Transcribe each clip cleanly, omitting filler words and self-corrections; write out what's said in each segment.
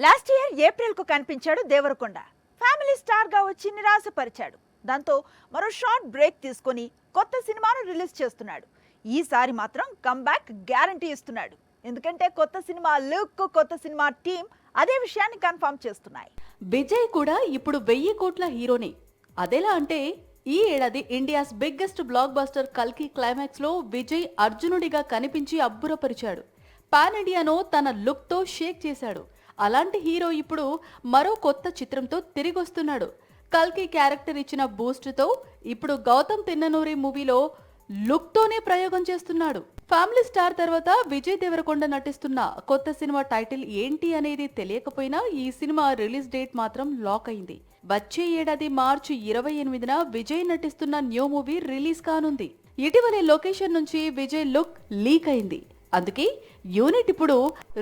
Last year April కు కనిపించాడు Devarakonda. Family star గా వచ్చి నిరాశపరిచాడు. దాంతో మరో షార్ట్ బ్రేక్ తీసుకొని కొత్త సినిమాను రిలీజ్ చేస్తున్నాడు. ఈసారి మాత్రం కంబ్యాక్ గ్యారంటీ ఇస్తున్నాడు. ఎందుకంటే కొత్త సినిమా లుక్, కొత్త సినిమా టీం అదే విషయాన్ని కన్ఫర్మ్ చేస్తున్నాయి. విజయ్ కూడా ఇప్పుడు 1000 కోట్ల హీరోనే. అదెలా అంటే ఈ ఏడాది ఇండియాస్ బిగ్గెస్ట్ బ్లాక్ బస్టర్ కల్కి క్లైమాక్స్ లో విజయ్ అర్జునుడిగా కనిపించి అబ్బురపరిచాడు. పాన్ ఇండియాను తన లుక్ తో షేక్ చేశాడు. అలాంటి హీరో ఇప్పుడు మరో కొత్త చిత్రంతో తిరిగొస్తున్నాడు. కల్కి క్యారెక్టర్ ఇచ్చిన బూస్ట్ తో ఇప్పుడు గౌతమ్ తిన్ననూరి మూవీలో లుక్ తోనే ప్రయోగం చేస్తున్నాడు. ఫ్యామిలీ స్టార్ తర్వాత విజయ్ దేవరకొండ నటిస్తున్న కొత్త సినిమా టైటిల్ ఏంటి అనేది తెలియకపోయినా ఈ సినిమా రిలీజ్ డేట్ మాత్రం లాక్ అయింది. వచ్చే ఏడాది మార్చి 28న విజయ్ నటిస్తున్న న్యూ మూవీ రిలీజ్ కానుంది. ఇటీవలే లొకేషన్ నుంచి విజయ్ లుక్ లీక్ అయింది. అందుకే యూనిట్ ఇప్పుడు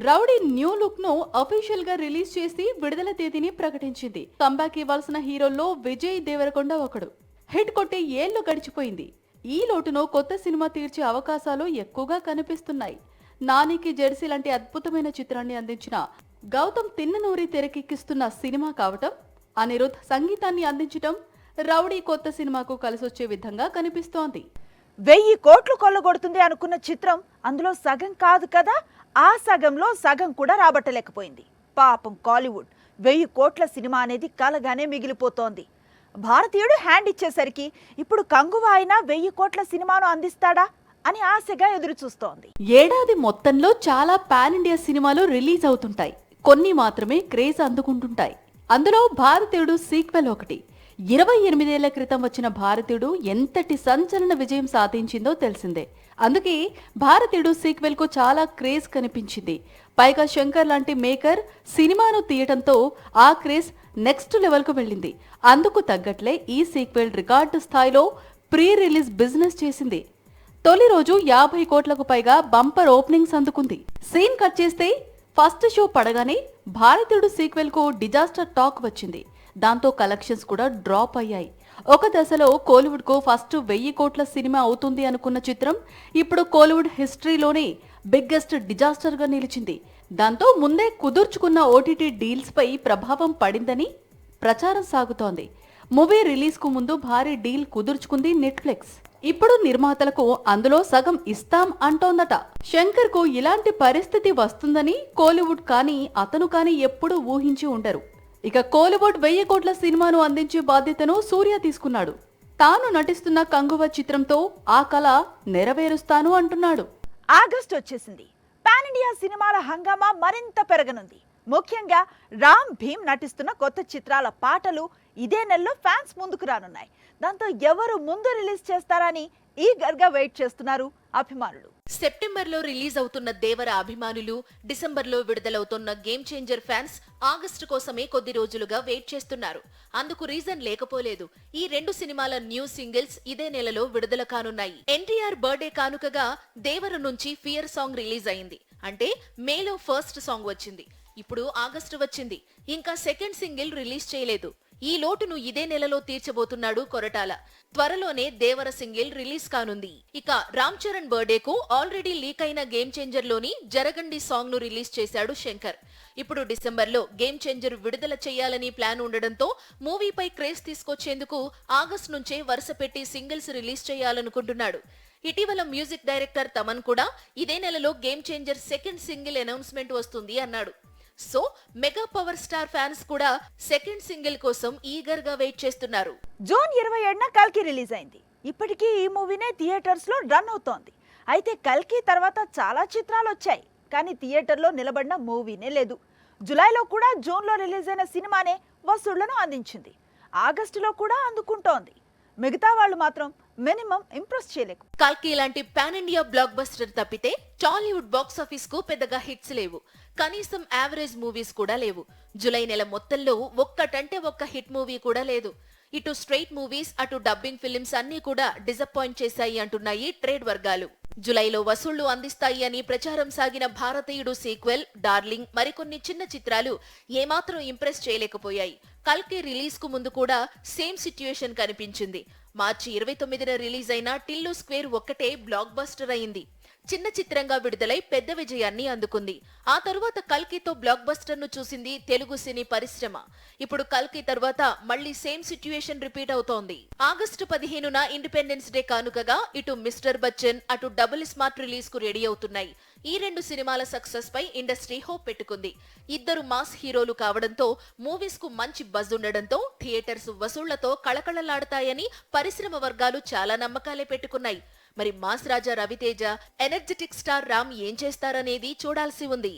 రౌడీ న్యూ లుక్ ను అఫీషియల్ గా రిలీజ్ చేసి విడుదల తేదీని ప్రకటించింది. కంబ్యాక్ ఇవ్వాల్సిన హీరోల్లో విజయ్ దేవరకొండ ఒకడు. హిట్ కొట్టే ఏళ్లు గడిచిపోయింది. ఈ లోటును కొత్త సినిమా తీర్చే అవకాశాలు ఎక్కువగా కనిపిస్తున్నాయి. నానికి జెర్సీ లాంటి అద్భుతమైన చిత్రాన్ని అందించిన గౌతమ్ తిన్ననూరి తెరకెక్కిస్తున్న సినిమా కావటం, అనిరుద్ సంగీతాన్ని అందించటం రౌడీ కొత్త సినిమాకు కలిసొచ్చే విధంగా కనిపిస్తోంది. 1000 కోట్లు కొల్లగొడుతుంది అనుకున్న చిత్రం అందులో సగం కాదు కదా, ఆ సగంలో సగం కూడా రాబట్టలేకపోయింది. పాపం కాలీవుడ్ 1000 కోట్ల సినిమా అనేది కలగానే మిగిలిపోతోంది. భారతీయుడు హ్యాండ్ ఇచ్చేసరికి ఇప్పుడు కంగువా అయినా 1000 కోట్ల సినిమాను అందిస్తాడా అని ఆశగా ఎదురు చూస్తోంది. ఏడాది మొత్తంలో చాలా పాన్ ఇండియా సినిమాలు రిలీజ్ అవుతుంటాయి. కొన్ని మాత్రమే క్రేజ్ అందుకుంటుంటాయి. అందులో భారతీయుడు సీక్వెల్ ఒకటి. 28 ఏళ్ల క్రితం వచ్చిన భారతీయుడు ఎంతటి సంచలన విజయం సాధించిందో తెలిసిందే. అందుకే భారతీయుడు సీక్వెల్ కు చాలా క్రేజ్ కనిపించింది. పైగా శంకర్ లాంటి మేకర్ సినిమాను తీయటంతో ఆ క్రేజ్ నెక్స్ట్ లెవెల్ కు వెళ్ళింది. అందుకు తగ్గట్లే ఈ సీక్వెల్ రికార్డు స్థాయిలో ప్రీ రిలీజ్ బిజినెస్ చేసింది. తొలి రోజు 50 కోట్లకు పైగా బంపర్ ఓపెనింగ్స్ అందుకుంది. సీన్ కట్ చేస్తే ఫస్ట్ షో పడగానే భారతీయుడు సీక్వెల్ కు డిజాస్టర్ టాక్ వచ్చింది. దాంతో కలెక్షన్స్ కూడా డ్రాప్ అయ్యాయి. ఒక దశలో కోలీవుడ్ కు ఫస్ట్ 1000 కోట్ల సినిమా అవుతుంది అనుకున్న చిత్రం ఇప్పుడు కోలీవుడ్ హిస్టరీలోనే బిగ్గెస్ట్ డిజాస్టర్ గా నిలిచింది. దాంతో ముందే కుదుర్చుకున్న ఓటీటీ డీల్స్ పై ప్రభావం పడిందని ప్రచారం సాగుతోంది. మూవీ రిలీజ్ కు ముందు భారీ డీల్ కుదుర్చుకుంది నెట్ఫ్లిక్స్. ఇప్పుడు నిర్మాతలకు అందులో సగం ఇస్తాం అంటోందట. శంకర్ కు ఇలాంటి పరిస్థితి వస్తుందని కోలీవుడ్ కానీ అతను కానీ ఎప్పుడూ ఊహించి ఉండరు. ఇక కోలీవుడ్ 1000 కోట్ల సినిమాను అందించే బాధ్యతను సూర్య తీసుకున్నాడు. తాను నటిస్తున్న కంగువ చిత్రంతో ఆ కళ నెరవేరుస్తాను అంటున్నాడు. ఆగస్ట్ వచ్చేసింది. పాన్ ఇండియా సినిమాల హంగామా మరింత పెరగనుంది. ముఖ్యంగా రామ్ భీమ్ నటిస్తున్న కొత్త చిత్రాల పాటలు ఇదే నెలలో ఫ్యాన్స్ ముందుకు రానున్నాయి. దాంతో ఎవరు ముందు రిలీజ్ చేస్తారని ఈగర్గా వెయిట్ చేస్తున్నారు అభిమానులు. సెప్టెంబర్లో రిలీజ్ అవుతున్న దేవర అభిమానులు, డిసెంబర్లో విడుదలవుతున్న గేమ్ చేంజర్ ఫ్యాన్స్ ఆగస్టు కోసమే కొద్ది రోజులుగా వెయిట్ చేస్తున్నారు. అందుకు రీజన్ లేకపోలేదు. ఈ 2 సినిమాల న్యూ సింగిల్స్ ఇదే నెలలో విడుదల కానున్నాయి. ఎన్టీఆర్ బర్త్డే కానుకగా దేవర నుంచి ఫియర్ సాంగ్ రిలీజ్ అయింది. అంటే మేలో ఫస్ట్ సాంగ్ వచ్చింది. ఇప్పుడు ఆగస్టు వచ్చింది. ఇంకా సెకండ్ సింగిల్ రిలీజ్ చేయలేదు. ఈ లోటును ఇదే నెలలో తీర్చబోతున్నాడు కొరటాల. త్వరలోనే దేవర సింగిల్ రిలీజ్ కానుంది. ఇక రామ్ చరణ్ బర్త్డేకు ఆల్రెడీ లీక్ అయిన గేమ్ చేంజర్ లోని జరగండి సాంగ్ ను రిలీజ్ చేశాడు శంకర్. ఇప్పుడు డిసెంబర్లో గేమ్ చేంజర్ విడుదల చేయాలని ప్లాన్ ఉండడంతో మూవీపై క్రేజ్ తీసుకొచ్చేందుకు ఆగస్ట్ నుంచే వరుస పెట్టి సింగిల్స్ రిలీజ్ చేయాలనుకుంటున్నాడు. ఇటీవల మ్యూజిక్ డైరెక్టర్ తమన్ కూడా ఇదే నెలలో game changer second single announcement వస్తుంది అన్నాడు. So mega power star fans కూడా సెకండ్ సింగిల్ కోసం ఈగర్ గా వెయిట్ చేస్తున్నారు. జూన్ 27న కల్కి రిలీజ్ అయింది. ఇప్పటికీ ఈ మూవీనే థియేటర్స్ లో రన్ అవుతోంది. అయితే కల్కి తర్వాత చాలా చిత్రాలు వచ్చాయి, కానీ థియేటర్లో నిలబడిన మూవీనే లేదు. జులైలో కూడా జూన్లో రిలీజ్ అయిన సినిమానే వసూళ్లను అందించింది. ఆగస్టులో కూడా అందుకుంటోంది. మిగతా వాళ్ళు మాత్రం మినిమం ఇంప్రెస్ చేయలేకు. కల్కి లాంటి పాన్ ఇండియా బ్లాక్ బస్టర్ తప్పితే టాలీవుడ్ బాక్స్ ఆఫీస్ కు పెద్దగా హిట్స్ లేవు. కనీసం యావరేజ్ మూవీస్ కూడా లేవు. జులై నెల మొత్తంలో ఒక్కటంటే ఒక్క హిట్ మూవీ కూడా లేదు. ఇటు స్ట్రైట్ మూవీస్, అటు డబ్బింగ్ ఫిల్మ్స్ అన్ని కూడా డిసప్పాయింట్ చేశాయి అంటున్నాయి ట్రేడ్ వర్గాలు. జులైలో వసూళ్లు అందిస్తాయి అని ప్రచారం సాగిన భారతీయుడు సీక్వెల్, డార్లింగ్, మరికొన్ని చిన్న చిత్రాలు ఏమాత్రం ఇంప్రెస్ చేయలేకపోయాయి. కల్కి రిలీజ్ కు ముందు కూడా సేమ్ సిట్యుయేషన్ కనిపించింది. మార్చి 29న రిలీజ్ అయిన టిల్లు స్క్వేర్ ఒక్కటే బ్లాక్ బస్టర్ అయింది. చిన్న చిత్రంగా విడుదలై పెద్ద విజయాన్ని అందుకుంది. ఆ తరువాత కల్కితో బ్లాక్ బస్టర్ ను చూసింది తెలుగు సినీ పరిశ్రమ. ఇప్పుడు కల్కి తర్వాత మళ్లీ సేమ్ సిట్యుయేషన్ రిపీట్ అవుతోంది. ఆగస్టు 15న ఇండిపెండెన్స్ డే కానుకగా ఇటు మిస్టర్ బచ్చన్ అటు డబుల్ స్మార్ట్ రిలీజ్ కు రెడీ అవుతున్నాయి. ఈ రెండు సినిమాల సక్సెస్ పై ఇండస్ట్రీ హోప్ పెట్టుకుంది. ఇద్దరు మాస్ హీరోలు కావడంతో మూవీస్ కు మంచి బజ్ ఉండడంతో థియేటర్స్ వసూళ్లతో కళకళలాడతాయని పరిశ్రమ వర్గాలు చాలా నమ్మకాలే పెట్టుకున్నాయి. మరి మాస్ రాజా రవితేజ, ఎనర్జెటిక్ స్టార్ రామ్ ఏం చేస్తారనేది చూడాల్సి ఉంది.